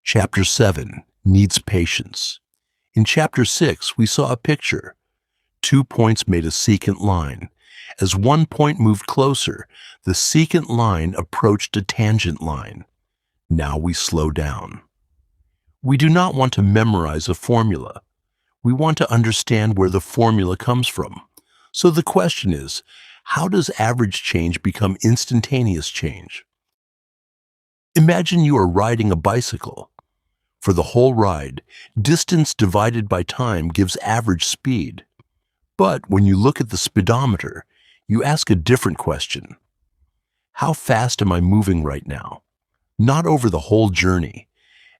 Chapter 7 needs patience. In Chapter 6, we saw a picture. 2 points made a secant line. As one point moved closer, the secant line approached a tangent line. Now we slow down. We do not want to memorize a formula. We want to understand where the formula comes from. So the question is, how does average change become instantaneous change? Imagine you are riding a bicycle. For the whole ride, distance divided by time gives average speed. But when you look at the speedometer, you ask a different question. How fast am I moving right now? Not over the whole journey,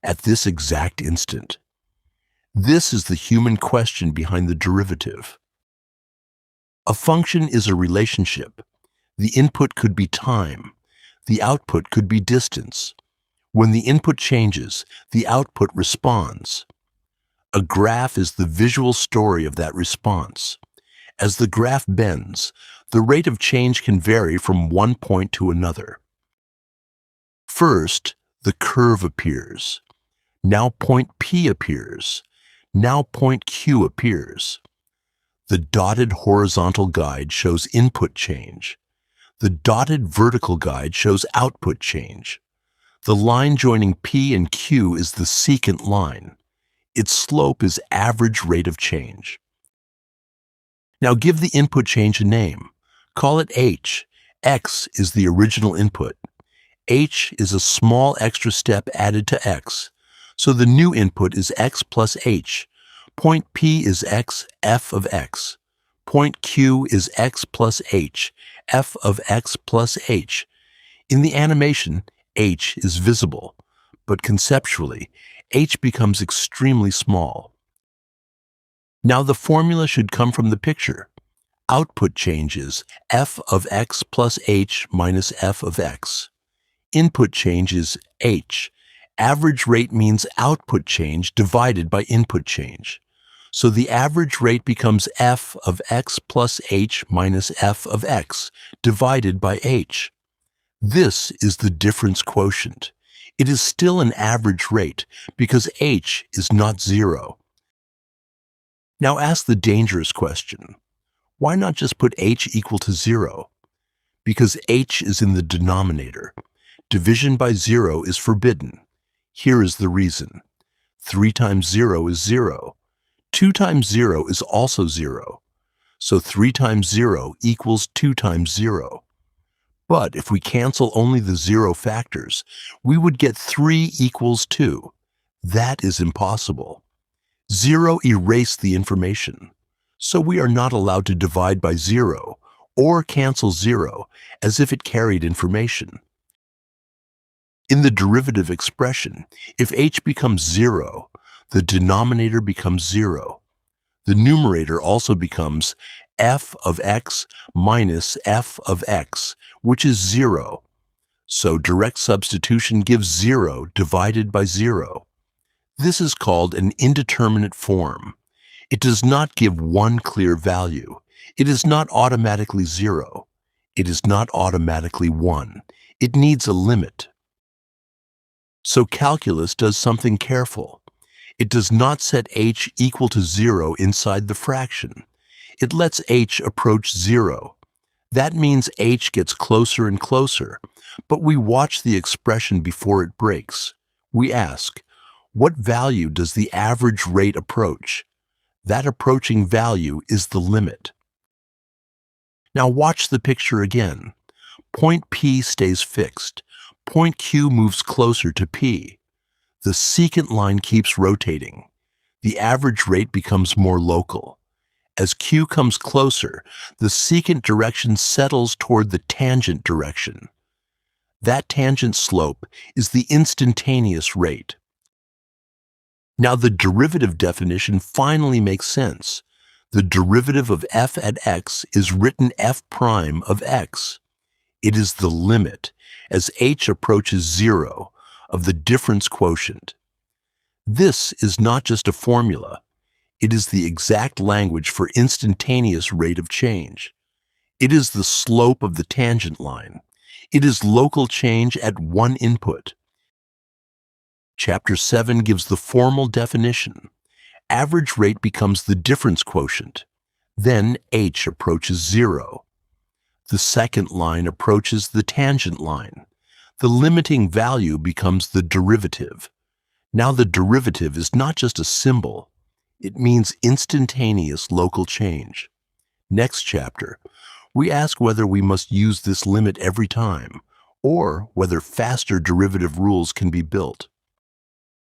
at this exact instant. This is the human question behind the derivative. A function is a relationship. The input could be time. The output could be distance. When the input changes, the output responds. A graph is the visual story of that response. As the graph bends, the rate of change can vary from one point to another. First, the curve appears. Now point P appears. Now point Q appears. The dotted horizontal guide shows input change. The dotted vertical guide shows output change. The line joining P and Q is the secant line. Its slope is average rate of change. Now give the input change a name. Call it H. X is the original input. H is a small extra step added to X. So the new input is X plus H. Point P is X, F of X. Point Q is X plus H, F of X plus H. In the animation, H is visible, but conceptually, H becomes extremely small. Now the formula should come from the picture. Output changes F of X plus H minus F of X. Input change is H. Average rate means output change divided by input change. So the average rate becomes F of X plus H minus F of X divided by H. This is the difference quotient. It is still an average rate because H is not zero. Now ask the dangerous question. Why not just put H equal to 0? Because H is in the denominator. Division by 0 is forbidden. Here is the reason. 3 times 0 is 0. 2 times 0 is also 0. So 3 times 0 equals 2 times 0. But if we cancel only the 0 factors, we would get 3 equals 2. That is impossible. 0 erased the information. So we are not allowed to divide by 0 or cancel 0 as if it carried information. In the derivative expression, if h becomes 0, the denominator becomes 0. The numerator also becomes f of x minus f of x, which is 0. So direct substitution gives 0 divided by 0. This is called an indeterminate form. It does not give one clear value. It is not automatically 0. It is not automatically 1. It needs a limit. So calculus does something careful. It does not set h equal to 0 inside the fraction. It lets h approach 0. That means h gets closer and closer, but we watch the expression before it breaks. We ask, what value does the average rate approach? That approaching value is the limit. Now watch the picture again. Point P stays fixed. Point Q moves closer to P. The secant line keeps rotating. The average rate becomes more local. As Q comes closer, the secant direction settles toward the tangent direction. That tangent slope is the instantaneous rate. Now the derivative definition finally makes sense. The derivative of f at x is written f prime of x. It is the limit, as h approaches 0, of the difference quotient. This is not just a formula. It is the exact language for instantaneous rate of change. It is the slope of the tangent line. It is local change at one input. Chapter 7 gives the formal definition. Average rate becomes the difference quotient. Then h approaches 0. The second line approaches the tangent line. The limiting value becomes the derivative. Now the derivative is not just a symbol. It means instantaneous local change. Next chapter, we ask whether we must use this limit every time, or whether faster derivative rules can be built.